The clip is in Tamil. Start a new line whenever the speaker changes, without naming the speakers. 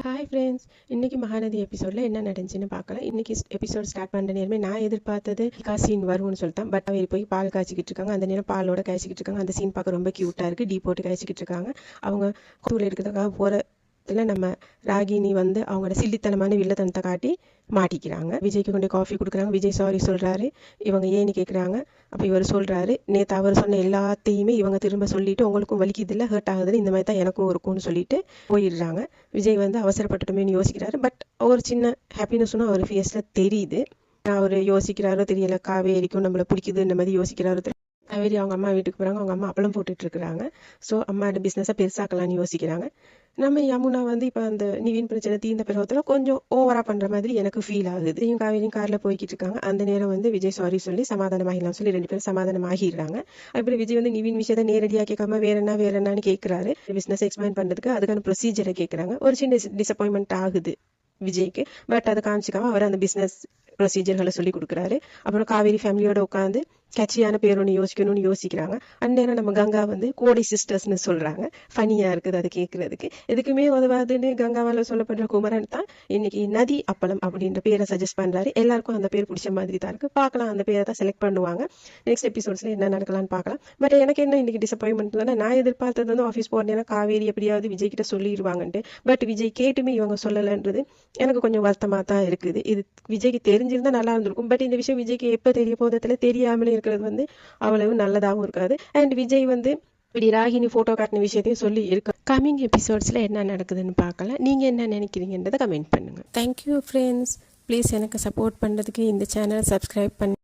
ஹாய் ஃப்ரெண்ட்ஸ், இன்னைக்கு மகாநதி எபிசோடில் என்ன நடந்துச்சுன்னு பார்க்கலாம். இன்னைக்கு எபிசோட் ஸ்டார்ட் பண்ணுற நேரமே நான் எதிர்பார்த்தது சீன் வரும்னு சொல்லிட்டேன். பட் அவர் போய் பால் காய்ச்சிக்கிட்டு இருக்காங்க. அந்த நேரம் பாலோட காய்ச்சிக்கிட்டு இருக்காங்க. அந்த சீன் பார்க்க ரொம்ப க்யூட்டாக இருக்குது. டீ போட்டு காய்ச்சிக்கிட்டு இருக்காங்க. அவங்க தூள் எடுக்கிறதுக்காக போகிற நம்ம ராகினி வந்து அவங்களோட சில்லித்தனமான வில்லத்தனத்தை காட்டி மாட்டிக்கிறாங்க. விஜய்க்கு கொண்டு காஃபி கொடுக்குறாங்க. விஜய் சாரி சொல்கிறாரு. இவங்க ஏன்னு கேட்குறாங்க. அப்போ இவர் சொல்கிறாரு, நேற்று அவர் சொன்ன எல்லாத்தையுமே இவங்க திரும்ப சொல்லிட்டு உங்களுக்கும் வலிக்குதில்ல, ஹர்ட் ஆகுதுன்னு இந்த மாதிரி தான் எனக்கும் இருக்கும்னு சொல்லிட்டு போயிடுறாங்க. விஜய் வந்து அவசரப்பட்டுட்டோமேனு யோசிக்கிறாரு. பட் ஒரு சின்ன ஹாப்பினஸ்னும் அவர் ஃபேஸில் தெரியுது. அவர் யோசிக்கிறாரோ தெரியல, காவேரிக்கும் நம்மளை பிடிக்குது இந்த மாதிரி யோசிக்கிறாரோ. காவேரி அவங்க அம்மா வீட்டுக்கு போகிறாங்க. அவங்க அம்மா அப்பளம் போட்டுட்டு இருக்கிறாங்க. ஸோ அம்மாவோட பிஸ்னஸை பெருசாக்கலான்னு யோசிக்கிறாங்க. நம்ம யமுனா வந்து இப்போ அந்த நிவின் பிரச்சனை தீர்ந்த பிறகுல கொஞ்சம் ஓவரா பண்ணுற மாதிரி எனக்கு ஃபீல் ஆகுது. இவங்க காவேரியும் காரில் போய்கிட்டு இருக்காங்க. அந்த நேரம் வந்து விஜய் சாரி சொல்லி சமாதானமாகிடலாம் சொல்லி 2 பேரும் சமாதானமாகிடுறாங்க. அப்புறம் விஜய் வந்து நிவின் விஷயத்தை நேரடியாக கேட்காம வேற என்னன்னு கேட்குறாரு. பிஸ்னஸ் எக்ஸ்பேண்ட் பண்ணுறதுக்கு அதுக்கான ப்ரொசீஜரை கேட்குறாங்க. ஒரு சின்ன டிசப்பாயின்மெண்ட் ஆகுது விஜய்க்கு. பட் அதை காமிச்சிக்காம அவர் அந்த பிஸ்னஸ் ப்ரொசீஜர்களை சொல்லி கொடுக்குறாரு. அப்புறம் காவேரி ஃபேமிலியோட உட்காந்து கேட்சியான பேர் ஒன்று யோசிக்கணும்னு யோசிக்கிறாங்க. அந்நேரம் நம்ம கங்கா வந்து கோடி சிஸ்டர்ஸ்னு சொல்றாங்க. ஃபனியா இருக்குது அதை கேட்கறதுக்கு. எதுக்குமே உதவாதுன்னு கங்காவால் சொல்லப்படுற குமரன் தான் இன்னைக்கு நதி அப்பளம் அப்படின்ற பேரை சஜஸ்ட் பண்றாரு. எல்லாருக்கும் அந்த பேர் பிடிச்ச மாதிரி தான் இருக்கு. பார்க்கலாம், அந்த பேரை தான் செலக்ட் பண்ணுவாங்க. நெக்ஸ்ட் எபிசோட்ஸ்ல என்ன நடக்கலாம்னு பார்க்கலாம். பட் எனக்கு என்ன இன்னைக்கு டிசப்பாயின்மெண்ட் தானே, நான் எதிர்பார்த்தது வந்து ஆஃபீஸ் போற நேரம் காவேரி எப்படியாவது விஜய் கிட்ட சொல்லிடுவாங்கன்ட்டு. பட் விஜய் கேட்டுமே இவங்க சொல்லலைன்றது எனக்கு கொஞ்சம் வருத்தமாக தான் இருக்குது. இது விஜய்க்கு தெரிஞ்சிருந்தா நல்லா இருந்திருக்கும். பட் இந்த விஷயம் விஜய்க்கு எப்போ தெரிய போதத்துல தெரியாமலே இருக்கிறது வந்து அவ்வளவு நல்லதாகவும் இருக்காது. அண்ட் விஜய் வந்து இப்படி ராகினி போட்டோ காட்டின விஷயத்தையும் சொல்லி இருக்கு. கம்மிங் எபிசோட்ஸ்ல என்ன நடக்குதுன்னு பார்க்கலாம். நீங்க என்ன நினைக்கிறீங்கன்றதை கமெண்ட் பண்ணுங்க. Thank you friends. ப்ளீஸ் எனக்கு சப்போர்ட் பண்ணுறதுக்கு இந்த சேனல் சப்ஸ்கிரைப் பண்ணி